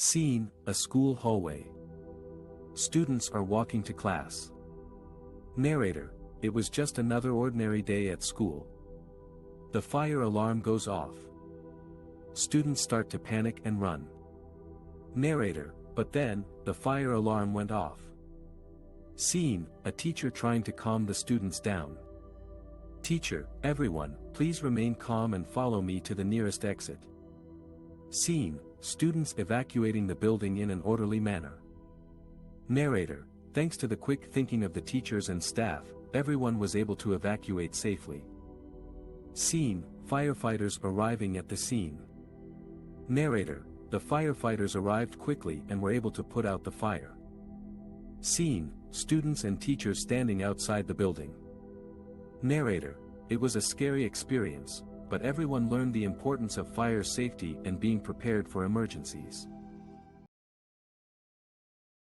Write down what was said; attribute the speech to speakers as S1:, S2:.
S1: Scene, a school hallway. Students are walking to class. Narrator, it was just another ordinary day at school. The fire alarm goes off. Students start to panic and run. Narrator, but then, the fire alarm went off. Scene, a teacher trying to calm the students down. Teacher, everyone, please remain calm and follow me to the nearest exit. Scene, students evacuating the building in an orderly manner. Narrator, thanks to the quick thinking of the teachers and staff, everyone was able to evacuate safely. Scene, firefighters arriving at the scene. Narrator, the firefighters arrived quickly and were able to put out the fire. Scene, students and teachers standing outside the building. Narrator, it was a scary experience, but everyone learned the importance of fire safety and being prepared for emergencies.